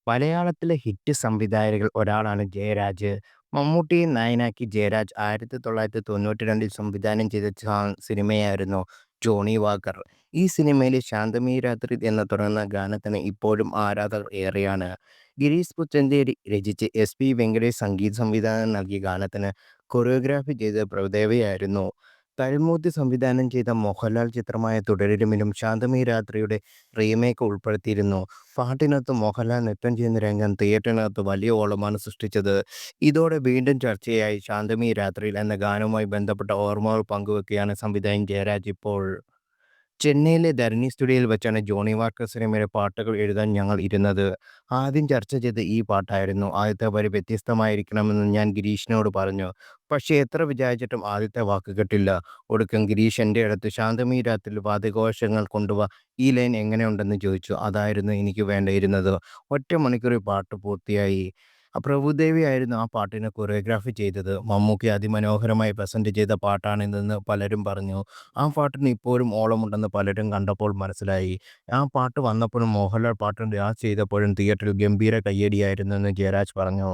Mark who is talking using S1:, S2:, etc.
S1: മലയാളത്തിലെ ഹിറ്റ് സംവിധായകരിൽ ഒരാളാണ് ജയരാജ്. മമ്മൂട്ടിയെ നായകനാക്കി ജയരാജ് 1992 സംവിധാനം ചെയ്ത സിനിമയായിരുന്നു ജോണി വാക്കർ. ഈ സിനിമയിലെ ശാന്തമീ രാത്രി എന്ന് തുടങ്ങുന്ന ഗാനത്തിന് ഇപ്പോഴും ആരാധകർ ഏറെയാണ്. ഗിരീഷ് പുത്തഞ്ചേരി രചിച്ച് എസ്.പി. വെങ്കടേഷ് സംഗീത സംവിധാനം നൽകിയ ഗാനത്തിന് കൊറിയോഗ്രാഫി ചെയ്തത് പ്രഭുദേവയായിരുന്നു. തൽമൂർത്തി സംവിധാനം ചെയ്ത മോഹൻലാൽ ചിത്രമായ തുടരിലുമിലും ശാന്തമീ രാത്രിയുടെ റീമേക്ക് ഉൾപ്പെടുത്തിയിരുന്നു. പാട്ടിനകത്ത് മോഹൻലാൽ നൃത്തം ചെയ്യുന്ന രംഗം തിയേറ്ററിനകത്ത് വലിയ ഓളമാണ് സൃഷ്ടിച്ചത്. ഇതോടെ വീണ്ടും ചർച്ചയായി. ശാന്തമീ രാത്രിയിൽ എന്ന ഗാനവുമായി ബന്ധപ്പെട്ട ഓർമ്മകൾ പങ്കുവെക്കുകയാണ് സംവിധായകൻ ജയരാജ് ഇപ്പോൾ. ചെന്നൈയിലെ ധരണി സ്റ്റുഡിയോയിൽ വെച്ചാണ് ജോണി വാക്കർ സിനിമയുടെ പാട്ടുകൾ എഴുതാൻ ഞങ്ങൾ ഇരുന്നത്. ആദ്യം ചർച്ച ചെയ്തത് ഈ പാട്ടായിരുന്നു. ആദ്യത്തെ വരി വ്യത്യസ്തമായിരിക്കണമെന്ന് ഞാൻ ഗിരീഷിനോട് പറഞ്ഞു. പക്ഷേ എത്ര വിചാരിച്ചിട്ടും ആദ്യത്തെ വാക്ക് കിട്ടില്ല. ഒടുക്കം ഗിരീഷ് എൻ്റെ അടുത്ത് ശാന്തമീ രാത്രിയിൽ വാദ്യഘോഷങ്ങൾ കൊണ്ടുവാ, ഈ ലൈൻ എങ്ങനെയുണ്ടെന്ന് ചോദിച്ചു. അതായിരുന്നു എനിക്ക് വേണ്ടിയിരുന്നത്. ഒറ്റ മണിക്കൂറിൽ പാട്ട് പൂർത്തിയായി. പ്രഭുദേവയായിരുന്നു ആ പാട്ടിന് കൊറിയോഗ്രാഫി ചെയ്തത്. മമ്മൂട്ടി അതിമനോഹരമായി പ്രസന്റ് ചെയ്ത പാട്ടാണിതെന്ന് പലരും പറഞ്ഞു. ആ പാട്ടിന് ഇപ്പോഴും ഓളമുണ്ടെന്ന് പലരും കണ്ടപ്പോൾ മനസ്സിലായി. ആ പാട്ട് വന്നപ്പോഴും മോഹൻലാൽ പാട്ട് ഡാൻസ് ചെയ്തപ്പോഴും തിയേറ്ററിൽ ഗംഭീര കയ്യടിയായിരുന്നെന്ന് ജയരാജ് പറഞ്ഞു.